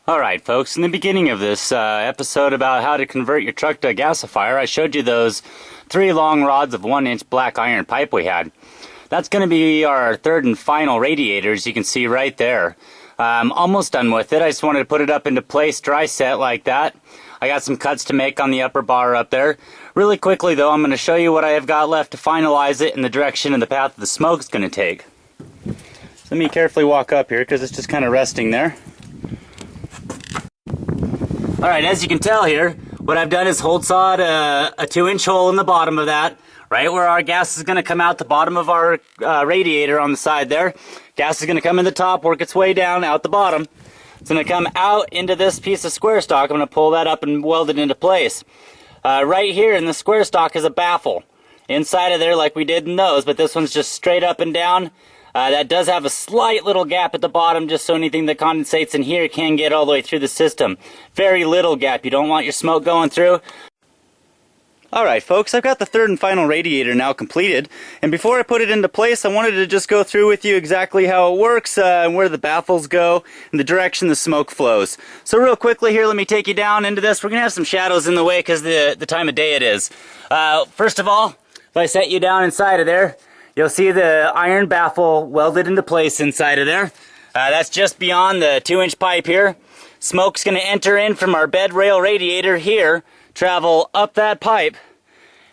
Alright folks, in the beginning of this episode about how to convert your truck to a gasifier, I showed you those 3 long rods of 1-inch black iron pipe we had. That's going to be our third and final radiator, as you can see right there. I'm almost done with it. I just wanted to put it up into place, dry set like that. I got some cuts to make on the upper bar up there. Really quickly though, I'm going to show you what I have got left to finalize it and the direction and the path the smoke is going to take. So let me carefully walk up here because it's just kind of resting there. Alright, as you can tell here, what I've done is hold sawed a 2-inch hole in the bottom of that, right where our gas is going to come out the bottom of our radiator on the side there. Gas is going to come in the top, work its way down, out the bottom. It's going to come out into this piece of square stock. I'm going to pull that up and weld it into place. Right here in the square stock is a baffle. Inside of there like we did in those, but this one's just straight up and down. That does have a slight little gap at the bottom just so anything that condensates in here can get all the way through the system. Very little gap. You don't want your smoke going through. Alright folks, I've got the third and final radiator now completed, and before I put it into place I wanted to just go through with you exactly how it works, and where the baffles go, and the direction the smoke flows. So real quickly here, let me take you down into this. We're going to have some shadows in the way because the time of day it is. First of all, if I set you down inside of there, you'll see the iron baffle welded into place inside of there. That's just beyond the 2-inch pipe here. Smoke's going to enter in from our bed rail radiator here, travel up that pipe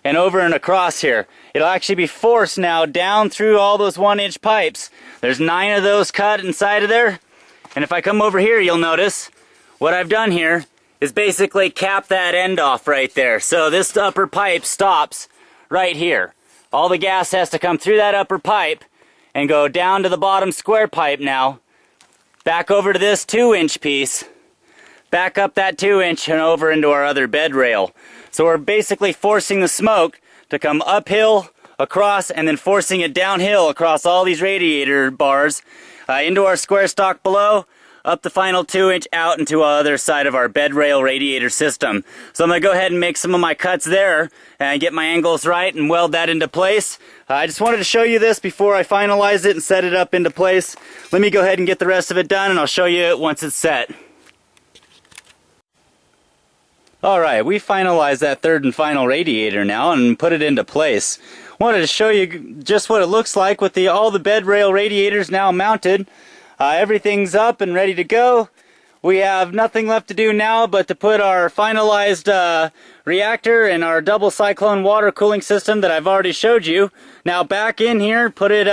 and over and across here. It'll actually be forced now down through all those 1-inch pipes. There's 9 of those cut inside of there. And if I come over here, you'll notice what I've done here is basically cap that end off right there. So this upper pipe stops right here. All the gas has to come through that upper pipe and go down to the bottom square pipe now, back over to this 2-inch piece, back up that 2-inch and over into our other bed rail. So we're basically forcing the smoke to come uphill, across, and then forcing it downhill across all these radiator bars into our square stock below, up the final 2-inch out into the other side of our bed rail radiator system. So I'm going to go ahead and make some of my cuts there and get my angles right and weld that into place. I just wanted to show you this before I finalize it and set it up into place. Let me go ahead and get the rest of it done and I'll show you it once it's set. Alright, we finalized that third and final radiator now and put it into place. Wanted to show you just what it looks like with all the bed rail radiators now mounted. Everything's up and ready to go. We have nothing left to do now but to put our finalized reactor and our double cyclone water cooling system that I've already showed you now back in here, put it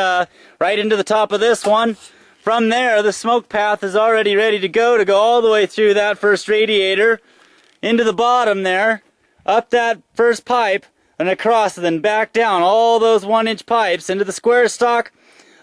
right into the top of this one. From there, the smoke path is already ready to go all the way through that first radiator, into the bottom there, up that first pipe, and across, and then back down all those 1-inch pipes into the square stock,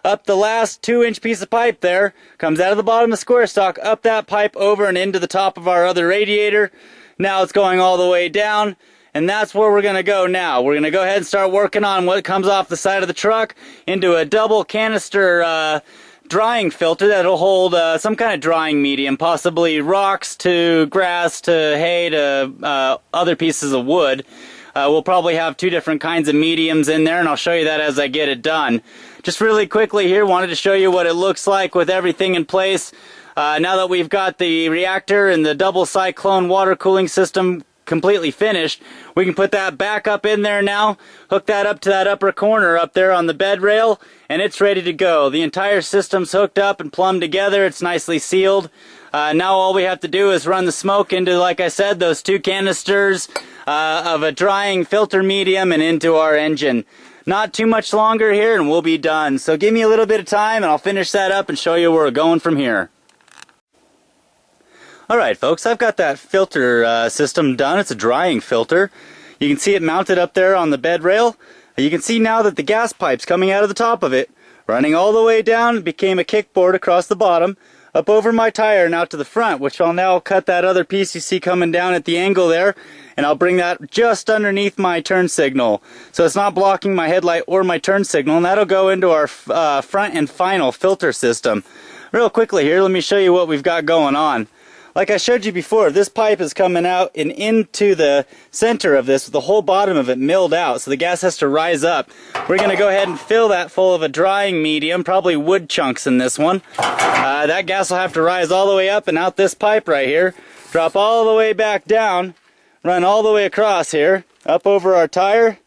up the last 2-inch piece of pipe there, comes out of the bottom of the square stock, up that pipe over and into the top of our other radiator. Now it's going all the way down, and that's where we're going to go now. We're going to go ahead and start working on what comes off the side of the truck into a double canister drying filter that'll hold some kind of drying medium, possibly rocks to grass to hay to other pieces of wood. We'll probably have 2 different kinds of mediums in there, and I'll show you that as I get it done. Just really quickly here, wanted to show you what it looks like with everything in place. Now that we've got the reactor and the double cyclone water cooling system completely finished, we can put that back up in there now, hook that up to that upper corner up there on the bed rail, and it's ready to go. The entire system's hooked up and plumbed together. It's nicely sealed. Now all we have to do is run the smoke into, like I said, those 2 canisters of a drying filter medium and into our engine. Not too much longer here and we'll be done. So give me a little bit of time and I'll finish that up and show you where we're going from here. Alright folks, I've got that filter system done. It's a drying filter. You can see it mounted up there on the bed rail. You can see now that the gas pipe's coming out of the top of it, running all the way down. It became a kickboard across the bottom, up over my tire and out to the front, which I'll now cut that other piece you see coming down at the angle there, and I'll bring that just underneath my turn signal. So it's not blocking my headlight or my turn signal, and that'll go into our front and final filter system. Real quickly here, let me show you what we've got going on. like I showed you before, this pipe is coming out and into the center of this with the whole bottom of it milled out, so the gas has to rise up. We're going to go ahead and fill that full of a drying medium, probably wood chunks in this one. That gas will have to rise all the way up and out this pipe right here, drop all the way back down, run all the way across here, up over our tire,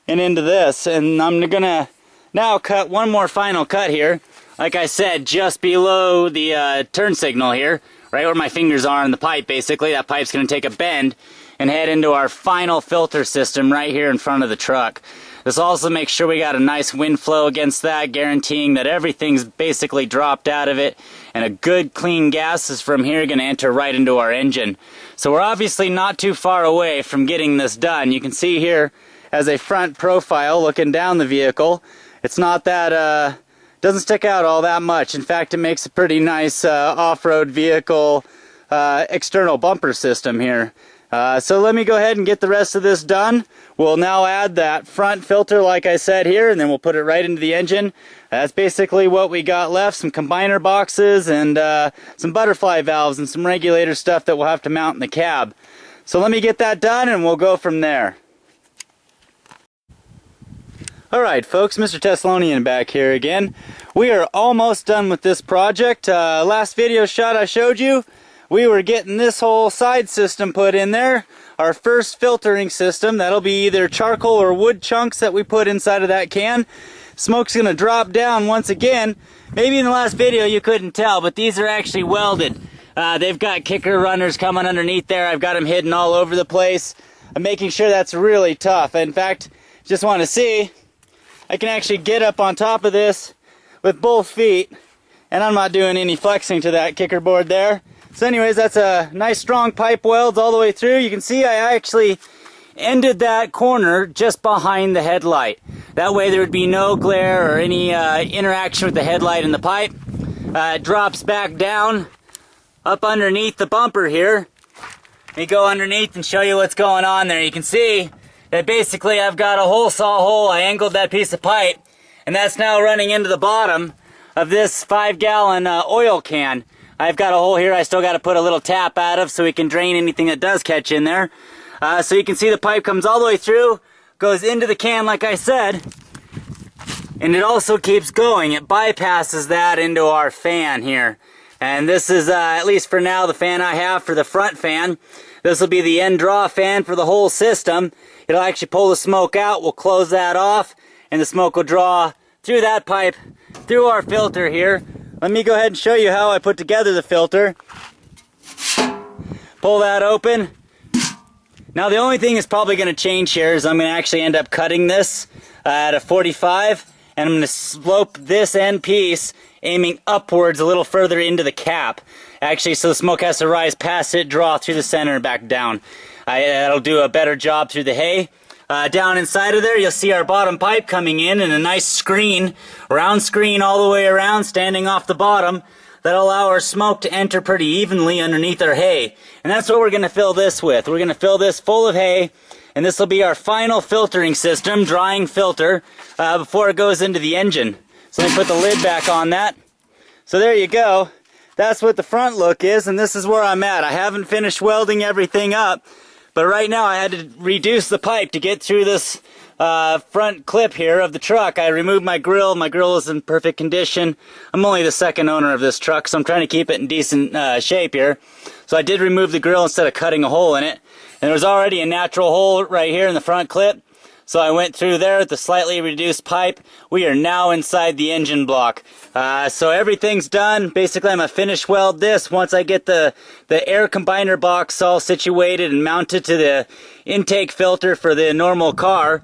and into this. And I'm going to now cut one more final cut here. Like I said, just below the turn signal here, right where my fingers are in the pipe, basically. That pipe's going to take a bend and head into our final filter system right here in front of the truck. This also makes sure we got a nice wind flow against that, guaranteeing that everything's basically dropped out of it, and a good clean gas is from here going to enter right into our engine. So we're obviously not too far away from getting this done. You can see here as a front profile looking down the vehicle, it's not that doesn't stick out all that much. In fact, it makes a pretty nice off-road vehicle external bumper system here. So let me go ahead and get the rest of this done. We'll now add that front filter like I said here, and then we'll put it right into the engine. That's basically what we got left, some combiner boxes and some butterfly valves and some regulator stuff that we'll have to mount in the cab. So let me get that done and we'll go from there. Alright folks, Mr. Thessalonian back here again. We are almost done with this project. Last video shot I showed you, we were getting this whole side system put in there. Our first filtering system, that'll be either charcoal or wood chunks that we put inside of that can. Smoke's going to drop down once again. Maybe in the last video you couldn't tell, but these are actually welded. They've got kicker runners coming underneath there. I've got them hidden all over the place. I'm making sure that's really tough. In fact, just want to see, I can actually get up on top of this with both feet, and I'm not doing any flexing to that kicker board there. So anyways, that's a nice strong pipe welds all the way through. You can see I actually ended that corner just behind the headlight. That way there would be no glare or any interaction with the headlight and the pipe. It drops back down up underneath the bumper here. Let me go underneath and show you what's going on there. You can see that basically I've got a hole saw hole. I angled that piece of pipe, and that's now running into the bottom of this 5-gallon oil can. I've got a hole here I still got to put a little tap out of so we can drain anything that does catch in there. So you can see the pipe comes all the way through, goes into the can like I said, and it also keeps going. It bypasses that into our fan here. And this is, at least for now, the fan I have for the front fan. This will be the end draw fan for the whole system. It'll actually pull the smoke out. We'll close that off, and the smoke will draw through that pipe, through our filter here. Let me go ahead and show you how I put together the filter. Pull that open. Now the only thing that's probably going to change here is I'm going to actually end up cutting this at a 45, and I'm going to slope this end piece aiming upwards a little further into the cap. Actually, so the smoke has to rise past it, draw through the center and back down. That'll do a better job through the hay. Down inside of there, you'll see our bottom pipe coming in and a nice screen, round screen all the way around, standing off the bottom. That'll allow our smoke to enter pretty evenly underneath our hay. And that's what we're going to fill this with. We're going to fill this full of hay, and this will be our final filtering system, drying filter, before it goes into the engine. So let me put the lid back on that. So there you go. That's what the front look is, and this is where I'm at. I haven't finished welding everything up, but right now I had to reduce the pipe to get through this front clip here of the truck. I removed my grill. My grill is in perfect condition. I'm only the second owner of this truck, so I'm trying to keep it in decent shape here. So I did remove the grill instead of cutting a hole in it. And there was already a natural hole right here in the front clip. So I went through there with the slightly reduced pipe. We are now inside the engine block. So everything's done. Basically, I'm going to finish weld this once I get the air combiner box all situated and mounted to the intake filter for the normal car,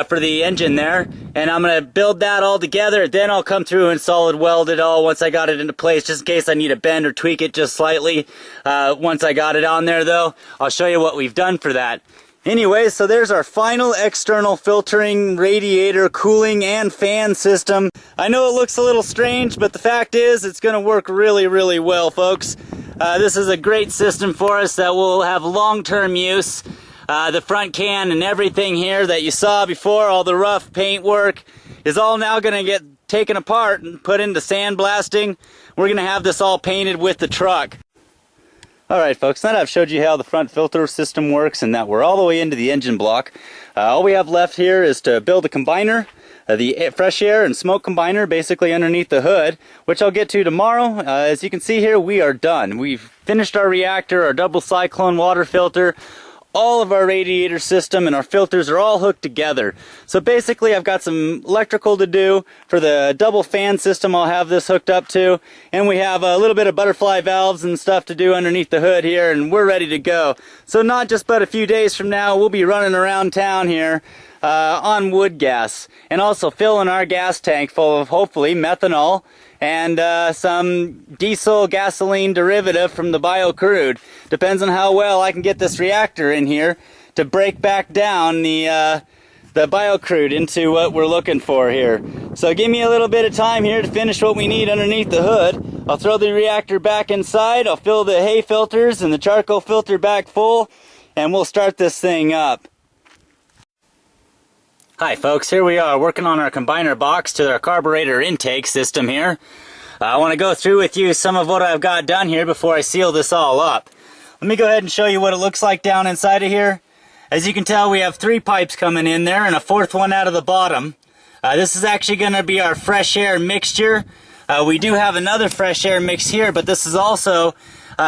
for the engine there. And I'm going to build that all together. Then I'll come through and solid weld it all once I got it into place, just in case I need to bend or tweak it just slightly. Once I got it on there, though, I'll show you what we've done for that. Anyway, so there's our final external filtering, radiator, cooling, and fan system. I know it looks a little strange, but the fact is it's going to work really, really well, folks. This is a great system for us that will have long-term use. The front can and everything here that you saw before, all the rough paint work, is all now going to get taken apart and put into sandblasting. We're going to have this all painted with the truck. Alright folks, now that I've showed you how the front filter system works and that we're all the way into the engine block, all we have left here is to build a combiner, the fresh air and smoke combiner basically underneath the hood, which I'll get to tomorrow. As you can see here, we are done. We've finished our reactor, our double cyclone water filter, all of our radiator system, and our filters are all hooked together. So basically I've got some electrical to do. For the double fan system, I'll have this hooked up to, and we have a little bit of butterfly valves and stuff to do underneath the hood here, and we're ready to go. So not just but a few days from now, we'll be running around town here on wood gas, and also filling our gas tank full of hopefully methanol and some diesel gasoline derivative from the bio-crude. Depends on how well I can get this reactor in here to break back down the bio-crude into what we're looking for here. So give me a little bit of time here to finish what we need underneath the hood. I'll throw the reactor back inside, I'll fill the hay filters and the charcoal filter back full, and we'll start this thing up. Hi folks, here we are working on our combiner box to our carburetor intake system here. I want to go through with you some of what I've got done here before I seal this all up. Let me go ahead and show you what it looks like down inside of here. As you can tell, we have 3 pipes coming in there and a 4th one out of the bottom. This is actually going to be our fresh air mixture. We do have another fresh air mix here, but this is also,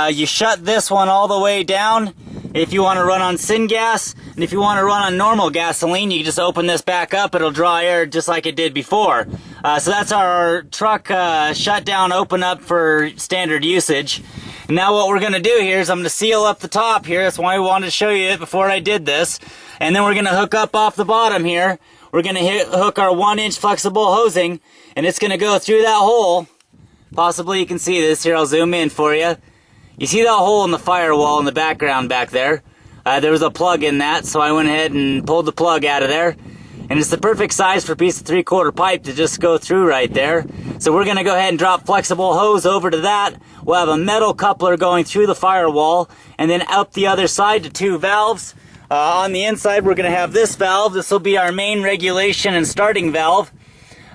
you shut this one all the way down if you want to run on syngas, and if you want to run on normal gasoline, you can just open this back up. It'll draw air just like it did before. So that's our truck shut down, open up for standard usage. And now what we're going to do here is I'm going to seal up the top here. That's why I wanted to show you it before I did this. And then we're going to hook up off the bottom here. We're going to hook our 1-inch flexible hosing, and it's going to go through that hole. Possibly you can see this here. I'll zoom in for you. You see that hole in the firewall in the background back there? There was a plug in that, so I went ahead and pulled the plug out of there. And it's the perfect size for a piece of 3/4 pipe to just go through right there. So we're going to go ahead and drop flexible hose over to that. We'll have a metal coupler going through the firewall, and then up the other side to 2 valves. On the inside, we're going to have this valve. This will be our main regulation and starting valve.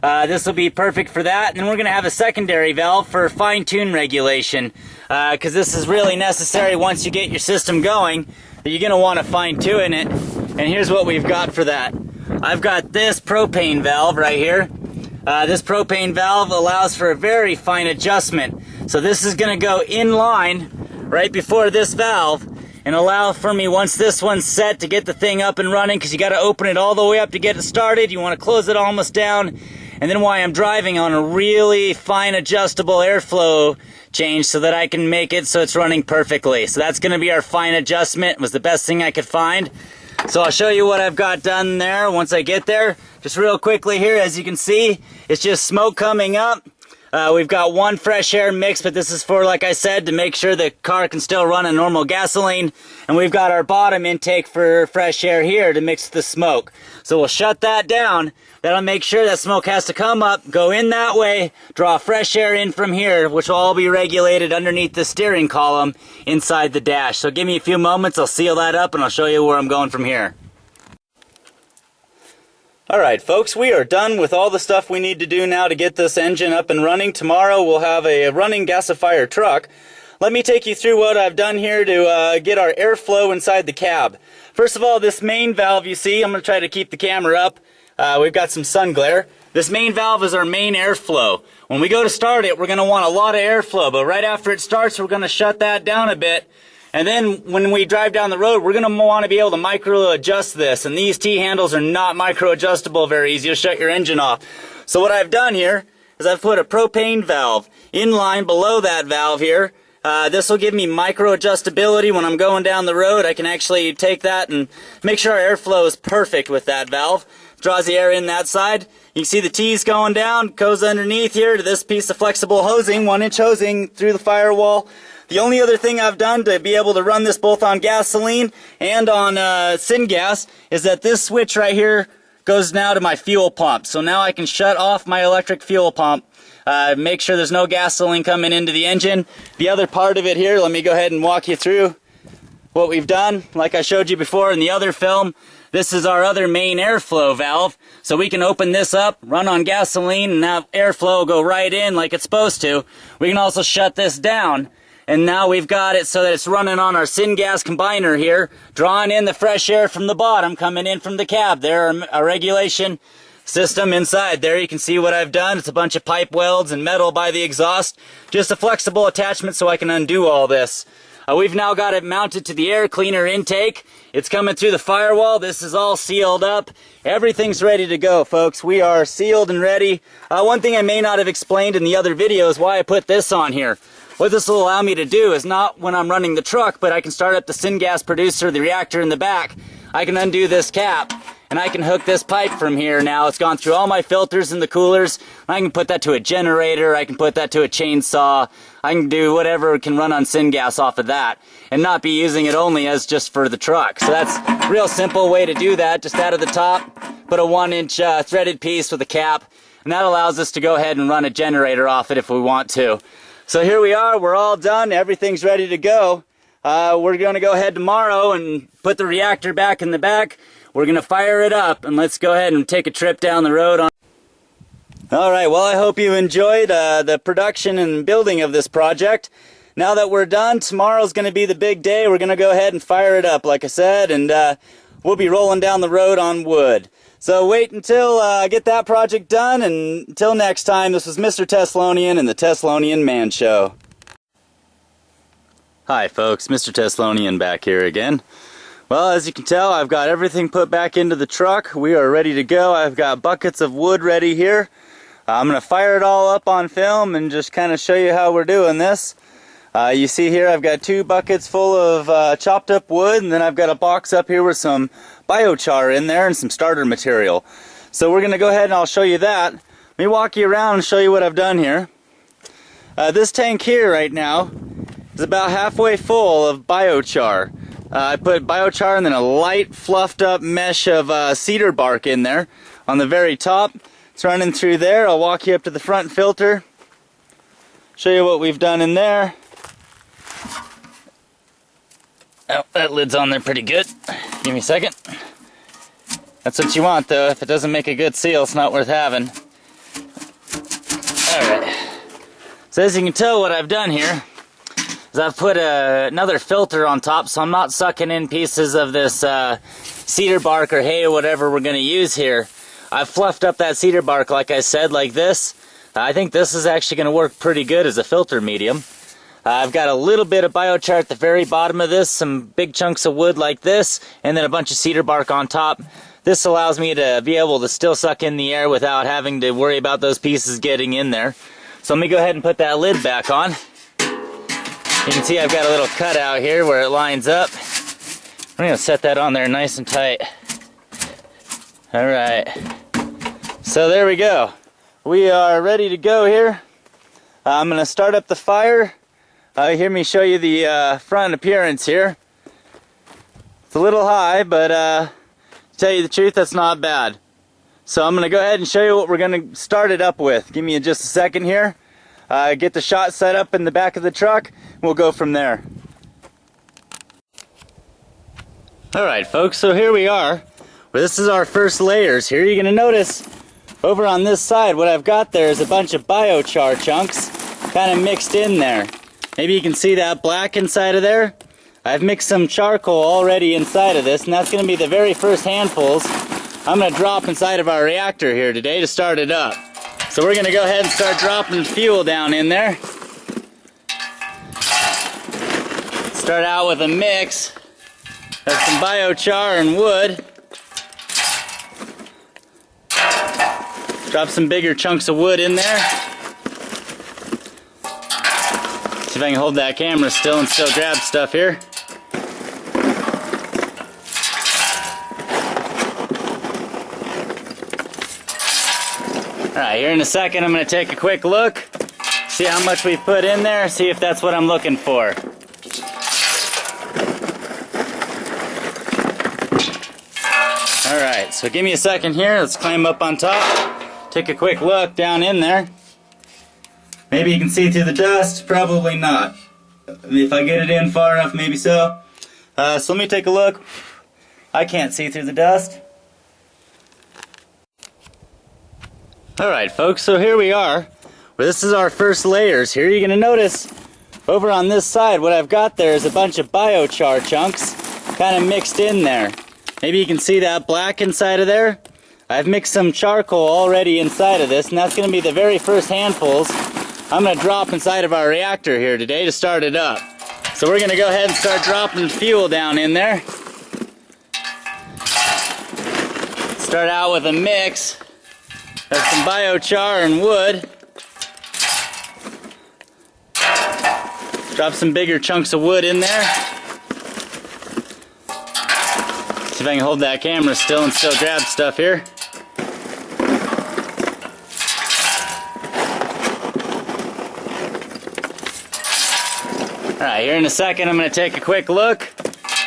This will be perfect for that. And then we're going to have a secondary valve for fine-tune regulation, because this is really necessary once you get your system going. You're going to want to fine-tune it. And here's what we've got for that. I've got this propane valve right here. This propane valve allows for a very fine adjustment. So this is going to go in line right before this valve and allow for me, once this one's set, to get the thing up and running, because you got to open it all the way up to get it started. You want to close it almost down. And then while I'm driving on a really fine adjustable airflow change so that I can make it so it's running perfectly. So that's going to be our fine adjustment. It was the best thing I could find. So I'll show you what I've got done there once I get there. Just real quickly here, as you can see, it's just smoke coming up. We've got 1 fresh air mix, but this is for, like I said, to make sure the car can still run on normal gasoline. And we've got our bottom intake for fresh air here to mix the smoke. So we'll shut that down. That'll make sure that smoke has to come up, go in that way, draw fresh air in from here, which will all be regulated underneath the steering column inside the dash. So give me a few moments, I'll seal that up, and I'll show you where I'm going from here. Alright folks, we are done with all the stuff we need to do now to get this engine up and running. Tomorrow we'll have a running gasifier truck. Let me take you through what I've done here to get our airflow inside the cab. First of all, this main valve you see, I'm going to try to keep the camera up. We've got some sun glare. This main valve is our main airflow. When we go to start it, we're going to want a lot of airflow, but right after it starts, we're going to shut that down a bit. And then when we drive down the road, we're going to want to be able to micro adjust this. And these T-handles are not micro adjustable very easy. You'll shut your engine off. So what I've done here is I've put a propane valve in line below that valve here. This will give me micro adjustability when I'm going down the road. I can actually take that and make sure our airflow is perfect with that valve. Draws the air in that side. You can see the T's going down, goes underneath here to this piece of flexible hosing, 1-inch hosing through the firewall. The only other thing I've done to be able to run this both on gasoline and on syngas is that this switch right here goes now to my fuel pump. So now I can shut off my electric fuel pump, make sure there's no gasoline coming into the engine. The other part of it here, let me go ahead and walk you through what we've done. Like I showed you before in the other film, this is our other main airflow valve. So we can open this up, run on gasoline, and now airflow will go right in like it's supposed to. We can also shut this down. And now we've got it so that it's running on our syngas combiner here, drawing in the fresh air from the bottom, coming in from the cab. There, a regulation system inside there. You can see what I've done. It's a bunch of pipe welds and metal by the exhaust. Just a flexible attachment so I can undo all this. We've now got it mounted to the air cleaner intake. It's coming through the firewall. This is all sealed up. Everything's ready to go, folks. We are sealed and ready. One thing I may not have explained in the other video is why I put this on here. What this will allow me to do is not when I'm running the truck, but I can start up the syngas producer, the reactor in the back. I can undo this cap, and I can hook this pipe from here now. It's gone through all my filters and the coolers. I can put that to a generator. I can put that to a chainsaw. I can do whatever can run on syngas off of that and not be using it only as just for the truck. So that's a real simple way to do that. Just out of the top, put a 1-inch threaded piece with a cap, and that allows us to go ahead and run a generator off it if we want to. So here we are. We're all done. Everything's ready to go. We're going to go ahead tomorrow and put the reactor back in the back. We're going to fire it up, and let's go ahead and take a trip down the road. Alright, well, I hope you enjoyed the production and building of this project. Now that we're done, tomorrow's going to be the big day. We're going to go ahead and fire it up, like I said, and we'll be rolling down the road on wood. So wait until I get that project done, and until next time, this was Mr. Teslonian and the Teslonian Man Show. Hi folks, Mr. Teslonian back here again. Well, as you can tell, I've got everything put back into the truck. We are ready to go. I've got buckets of wood ready here. I'm going to fire it all up on film and just kind of show you how we're doing this. You see here I've got 2 buckets full of chopped up wood, and then I've got a box up here with some biochar in there and some starter material. So we're going to go ahead and I'll show you that. Let me walk you around and show you what I've done here. This tank here right now is about halfway full of biochar. I put biochar and then a light fluffed up mesh of cedar bark in there on the very top. It's running through there. I'll walk you up to the front filter, show you what we've done in there. Oh, that lid's on there pretty good. Give me a second. That's what you want, though. If it doesn't make a good seal, it's not worth having. Alright. So as you can tell, what I've done here is I've put another filter on top, so I'm not sucking in pieces of this cedar bark or hay or whatever we're going to use here. I've fluffed up that cedar bark, like I said, like this. I think this is actually going to work pretty good as a filter medium. I've got a little bit of biochar at the very bottom of this, some big chunks of wood like this, and then a bunch of cedar bark on top. This allows me to be able to still suck in the air without having to worry about those pieces getting in there. So let me go ahead and put that lid back on. You can see I've got a little cutout here where it lines up. I'm going to set that on there nice and tight. Alright. So there we go. We are ready to go here. I'm going to start up the fire. Hear me show you the front appearance here. It's a little high, but to tell you the truth, that's not bad. So I'm going to go ahead and show you what we're going to start it up with. Give me just a second here. Get the shot set up in the back of the truck. We'll go from there. Alright folks, so here we are. Well, this is our first layers here. You're going to notice over on this side what I've got there is a bunch of biochar chunks kind of mixed in there. Maybe you can see that black inside of there. I've mixed some charcoal already inside of this, and that's going to be the very first handfuls I'm going to drop inside of our reactor here today to start it up. So we're going to go ahead and start dropping fuel down in there. Start out with a mix of some biochar and wood. Drop some bigger chunks of wood in there. See if I can hold that camera still and still grab stuff here. Alright, here in a second I'm going to take a quick look, see how much we've put in there, see if that's what I'm looking for. Alright, so give me a second here, let's climb up on top, take a quick look down in there. Maybe you can see through the dust, probably not. If I get it in far enough, maybe so. So let me take a look. I can't see through the dust. Alright folks, so here we are. Well, this is our first layers here. You're going to notice Over on this side, what I've got there is a bunch of biochar chunks kind of mixed in there. Maybe you can see that black inside of there. I've mixed some charcoal already inside of this, and that's going to be the very first handfuls I'm going to drop inside of our reactor here today to start it up. So we're going to go ahead and start dropping fuel down in there. Start out with a mix of some biochar and wood. Drop some bigger chunks of wood in there. See if I can hold that camera still and still grab stuff here. Alright, here in a second I'm going to take a quick look,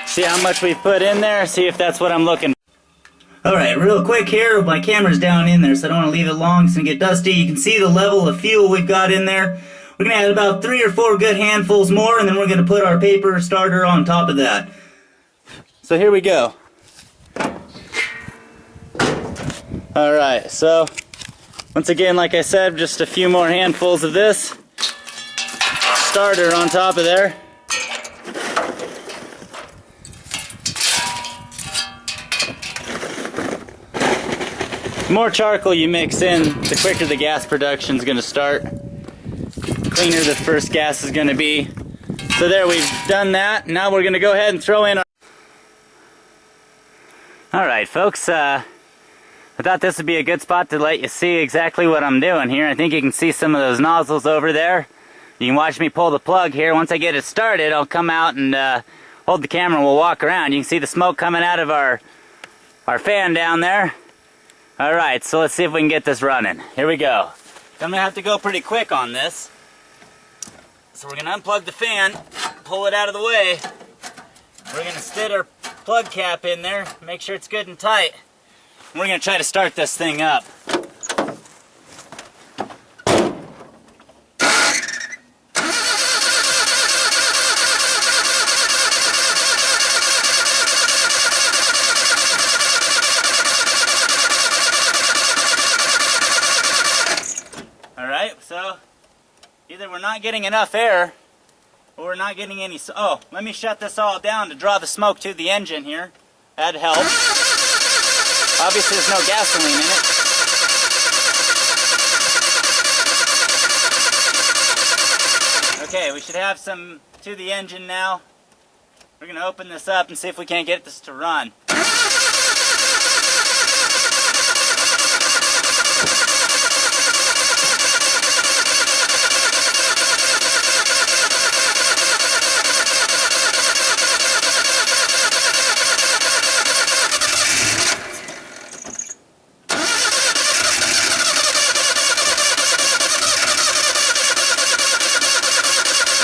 see how much we've put in there, see if that's what I'm looking for. Alright, real quick here, my camera's down in there so I don't want to leave it long, it's going to get dusty. You can see the level of fuel we've got in there. We're going to add about 3 or 4 good handfuls more, and then we're going to put our paper starter on top of that. So here we go. Alright, so once again, like I said, just a few more handfuls of this starter on top of there. The more charcoal you mix in, the quicker the gas production is going to start. The cleaner the first gas is going to be. So there, we've done that. Now we're going to go ahead and throw in our... Alright folks, I thought this would be a good spot to let you see exactly what I'm doing here. I think you can see some of those nozzles over there. You can watch me pull the plug here. Once I get it started, I'll come out and hold the camera and we'll walk around. You can see the smoke coming out of our fan down there. Alright, so let's see if we can get this running. Here we go. I'm going to have to go pretty quick on this. So we're going to unplug the fan, pull it out of the way. We're going to stick our plug cap in there, make sure it's good and tight. And we're going to try to start this thing up. So, either we're not getting enough air, or we're not getting any... Oh, let me shut this all down to draw the smoke to the engine here. That'd help. Obviously there's no gasoline in it. Okay, we should have some to the engine now. We're going to open this up and see if we can't get this to run.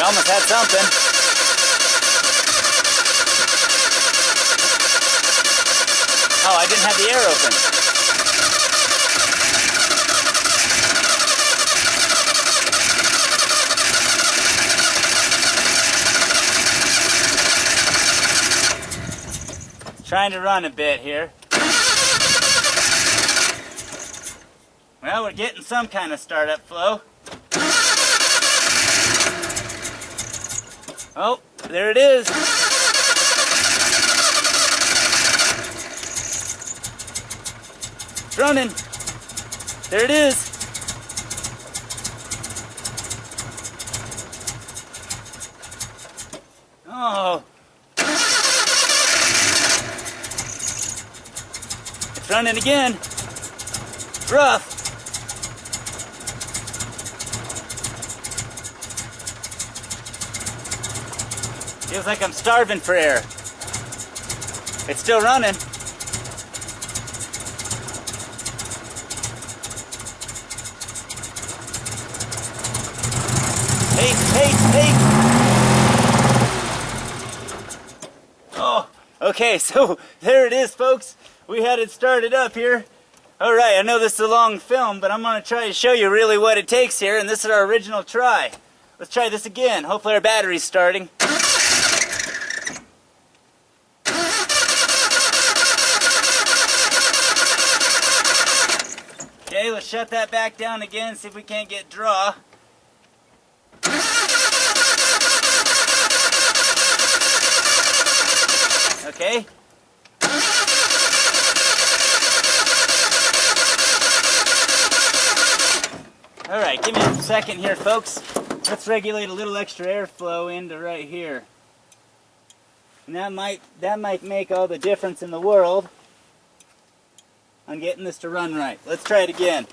Almost had something. Oh, I didn't have the air open. Trying to run a bit here. Well, we're getting some kind of startup flow. Oh, there it is. It's running. There it is. Oh. It's running again. It's rough. Feels like I'm starving for air. It's still running. Hey. Oh, okay, so there it is, folks. We had it started up here. Alright, I know this is a long film, but I'm going to try to show you really what it takes here, and this is our original try. Let's try this again. Hopefully our battery's starting. Okay, let's shut that back down again, see if we can't get draw. okay. Alright, give me a second here, folks. Let's regulate a little extra airflow into right here. And that might make all the difference in the world on getting this to run right. Let's try it again.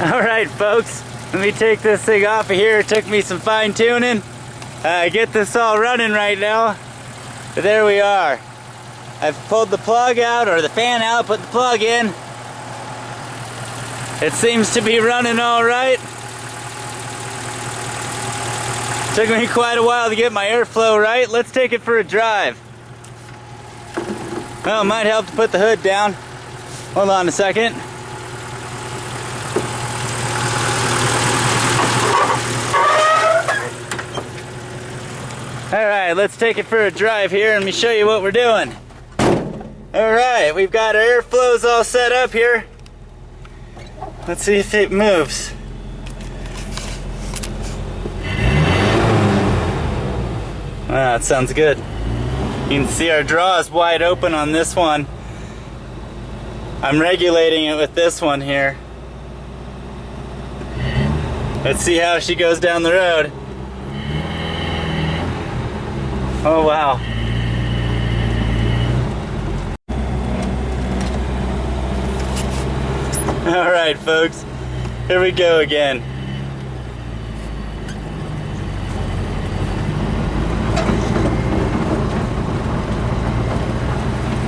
Alright folks, let me take this thing off of here. It took me some fine tuning. Get this all running right now. But there we are. I've pulled the plug out, or the fan out, put the plug in. It seems to be running all right. Took me quite a while to get my airflow right. Let's take it for a drive. Well, it might help to put the hood down. Hold on a second. Alright, let's take it for a drive here and let me show you what we're doing. Alright, we've got our airflows all set up here. Let's see if it moves. Ah, that sounds good. You can see our draw is wide open on this one. I'm regulating it with this one here. Let's see how she goes down the road. Oh wow. Alright folks, here we go again.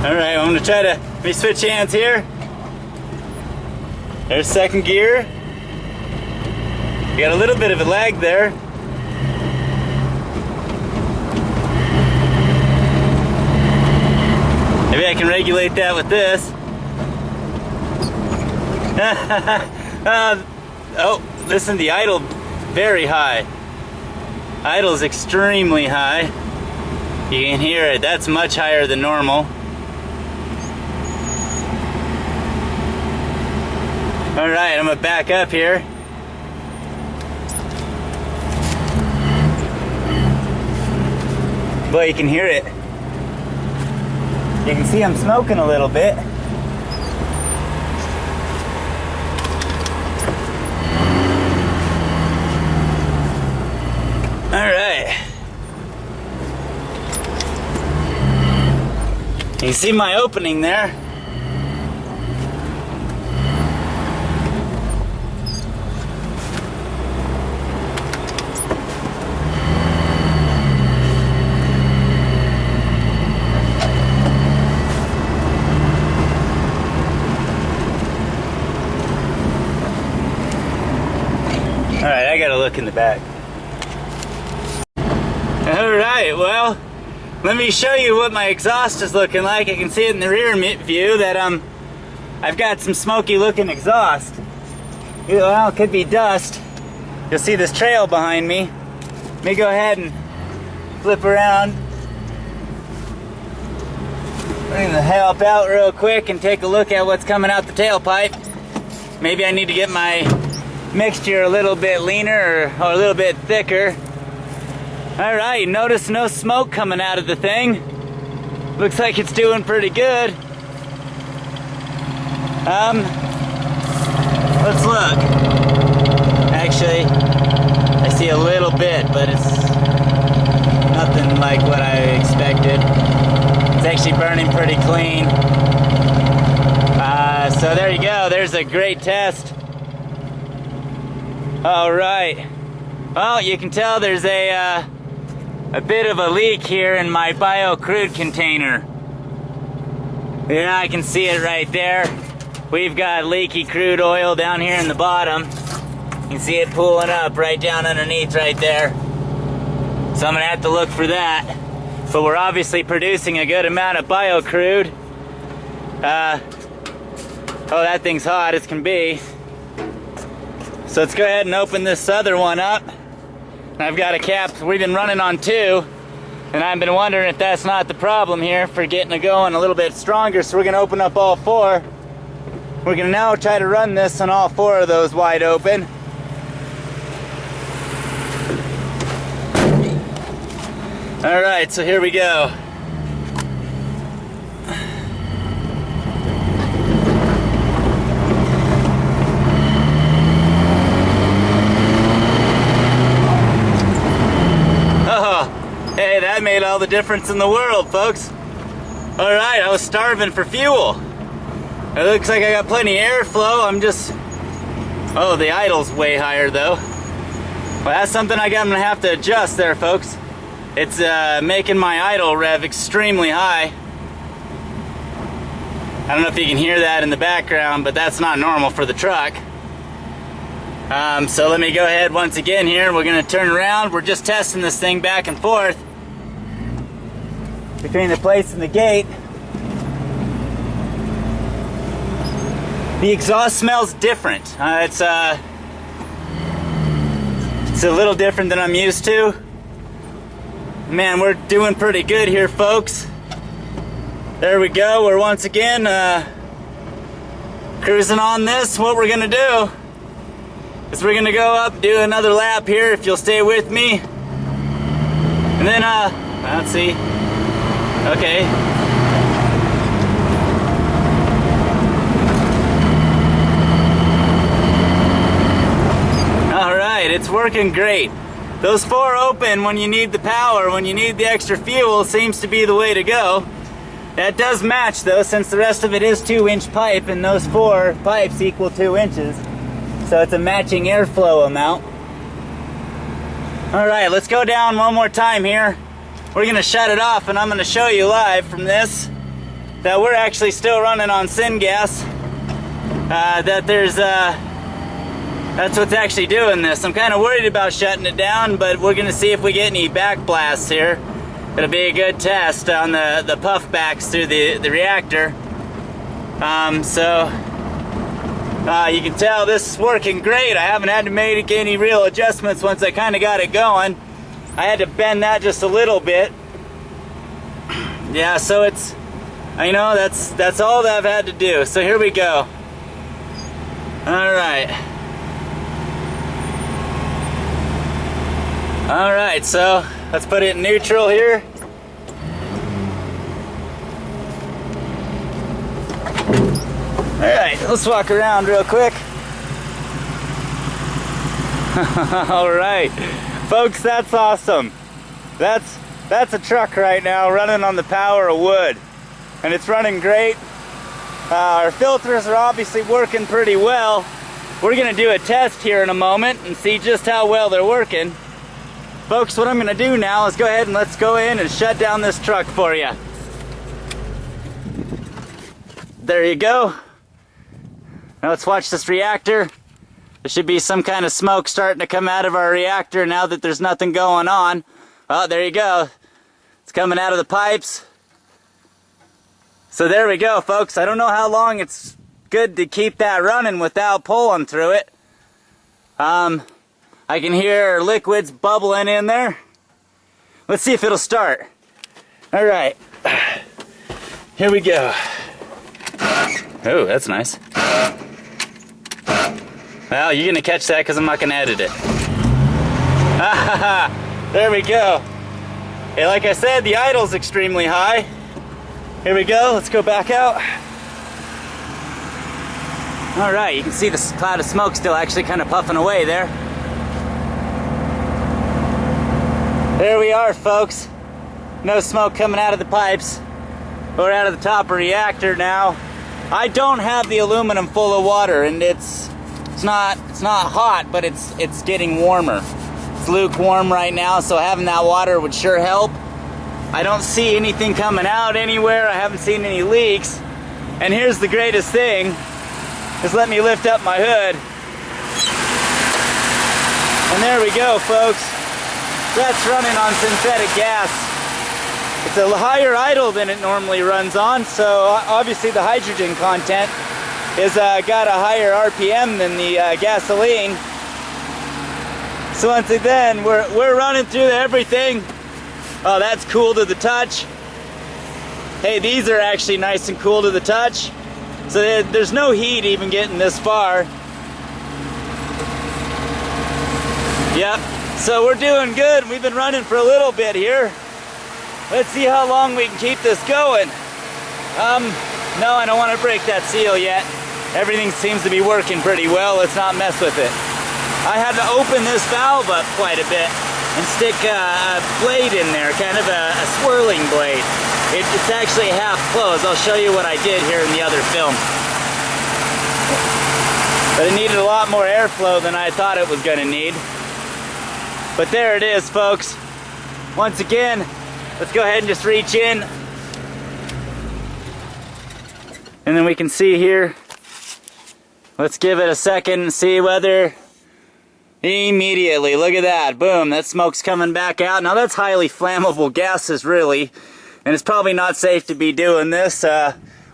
Alright, I'm going to try to, let me switch hands here. There's second gear. We got a little bit of a lag there. Maybe I can regulate that with this. Oh, listen, the idle, very high. Idle's extremely high. You can hear it, that's much higher than normal. Alright, I'm gonna back up here. Boy, you can hear it. You can see I'm smoking a little bit. Alright. You see my opening there? Alright, I gotta look in the back. Alright, well, let me show you what my exhaust is looking like. I can see it in the rear view that I've got some smoky looking exhaust. Well, it could be dust. You'll see this trail behind me. Let me go ahead and flip around. Bring the help out real quick and take a look at what's coming out the tailpipe. Maybe I need to get my mixture a little bit leaner or a little bit thicker. Alright, notice no smoke coming out of the thing. Looks like it's doing pretty good. Let's look. Actually, I see a little bit, but it's nothing like what I expected. It's actually burning pretty clean. So there you go, there's a great test. Alright, well, you can tell there's a bit of a leak here in my bio-crude container. Yeah, I can see it right there. We've got leaky crude oil down here in the bottom. You can see it pooling up right down underneath right there. So I'm gonna have to look for that. But we're obviously producing a good amount of bio-crude. Oh, that thing's hot as can be. So let's go ahead and open this other one up. I've got a cap, we've been running on 2, and I've been wondering if that's not the problem here for getting it going a little bit stronger, so we're gonna open up all 4. We're gonna now try to run this on all 4 of those wide open. All right, so here we go. Oh, hey, that made all the difference in the world, folks. All right, I was starving for fuel. It looks like I got plenty of airflow. I'm just... Oh, the idle's way higher, though. Well, that's something I'm gonna have to adjust there, folks. It's making my idle rev extremely high. I don't know if you can hear that in the background, but that's not normal for the truck. So let me go ahead once again here. We're gonna turn around. We're just testing this thing back and forth between the plates and the gate. The exhaust smells different. It's a little different than I'm used to. Man, we're doing pretty good here, folks. There we go. We're once again cruising on this. What we're gonna do is we're gonna go up, do another lap here, if you'll stay with me. And then, let's see. Okay. All right, it's working great. Those four open when you need the power, when you need the extra fuel, seems to be the way to go. That does match though, since the rest of it is 2-inch pipe and those 4 pipes equal 2 inches. So it's a matching airflow amount. All right, let's go down one more time here. We're gonna shut it off and I'm gonna show you live from this that we're actually still running on syngas. That's what's actually doing this. I'm kind of worried about shutting it down, but we're gonna see if we get any back blasts here. It'll be a good test on the puff backs through the reactor. You can tell this is working great. I haven't had to make any real adjustments once I kind of got it going. I had to bend that just a little bit. Yeah, so it's, you know, that's all that I've had to do. So here we go. All right. All right, so let's put it in neutral here. All right, let's walk around real quick. All right, folks, that's awesome. That's a truck right now running on the power of wood, and it's running great. Our filters are obviously working pretty well. We're gonna do a test here in a moment and see just how well they're working. Folks, what I'm gonna do now is go ahead and let's go in and shut down this truck for you. There you go. Now let's watch this reactor. There should be some kind of smoke starting to come out of our reactor now that there's nothing going on. Oh, there you go. It's coming out of the pipes. So there we go, folks. I don't know how long it's good to keep that running without pulling through it. I can hear liquids bubbling in there. Let's see if it'll start. All right, here we go. Oh, that's nice. Well, you're gonna catch that because I'm not gonna edit it. There we go. Hey, like I said, the idle's extremely high. Here we go, let's go back out. All right, you can see the cloud of smoke still actually kind of puffing away there. There we are, folks. No smoke coming out of the pipes or out of the top of the reactor now. I don't have the aluminum full of water, and it's not hot, but it's getting warmer. It's lukewarm right now, so having that water would sure help. I don't see anything coming out anywhere. I haven't seen any leaks. And here's the greatest thing, is let me lift up my hood. And there we go, folks. That's running on synthetic gas. It's a higher idle than it normally runs on, so obviously the hydrogen content is got a higher RPM than the gasoline. So once again, we're running through everything. Oh, that's cool to the touch. Hey, these are actually nice and cool to the touch. So there's no heat even getting this far. Yep. So we're doing good. We've been running for a little bit here. Let's see how long we can keep this going. No, I don't want to break that seal yet. Everything seems to be working pretty well. Let's not mess with it. I had to open this valve up quite a bit and stick a blade in there, kind of a swirling blade. It's actually half closed. I'll show you what I did here in the other film. But it needed a lot more airflow than I thought it was going to need. But there it is, folks. Once again, let's go ahead and just reach in. And then we can see here. Let's give it a second and see whether immediately, look at that, boom, that smoke's coming back out. Now that's highly flammable gases, really, and it's probably not safe to be doing this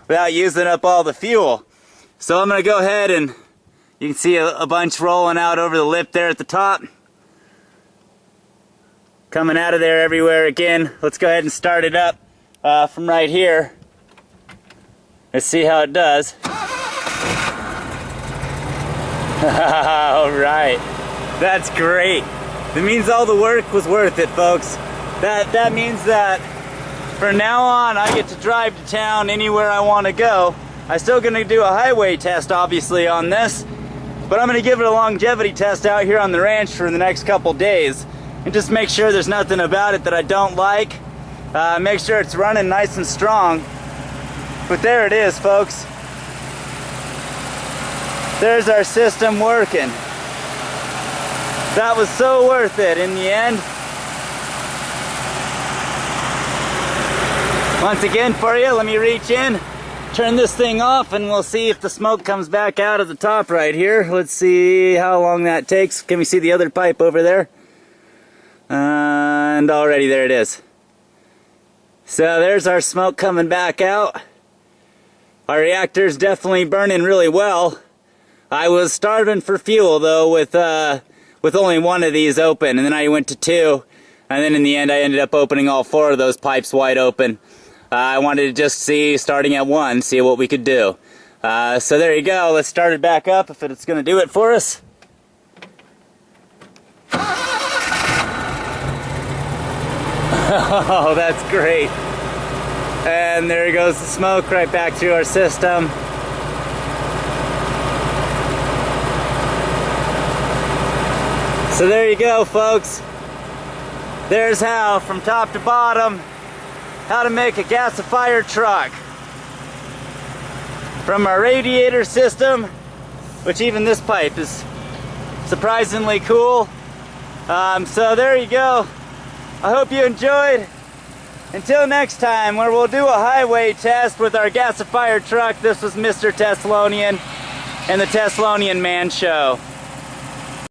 without using up all the fuel. So I'm going to go ahead and you can see a bunch rolling out over the lip there at the top. Coming out of there everywhere again. Let's go ahead and start it up from right here. Let's see how it does. Alright, that's great. That means all the work was worth it, folks. That means that from now on I get to drive to town anywhere I want to go. I'm still going to do a highway test obviously on this, but I'm going to give it a longevity test out here on the ranch for the next couple days and just make sure there's nothing about it that I don't like. Make sure it's running nice and strong. But there it is, folks. There's our system working. That was so worth it in the end. Once again for you, let me reach in, turn this thing off, and we'll see if the smoke comes back out of the top right here. Let's see how long that takes. Can we see the other pipe over there? And already there it is. So there's our smoke coming back out. Our reactor's definitely burning really well. I was starving for fuel though with only one of these open, and then I went to two, and then in the end I ended up opening all four of those pipes wide open. I wanted to just see, starting at one, see what we could do. So there you go. Let's start it back up if it's going to do it for us. Oh, that's great. And there goes the smoke right back through our system. So there you go, folks. There's how, from top to bottom, how to make a gasifier truck. From our radiator system, which even this pipe is surprisingly cool. So there you go. I hope you enjoyed. Until next time, where we'll do a highway test with our gasifier truck. This was Mr. Teslonian and the Teslonian Man Show.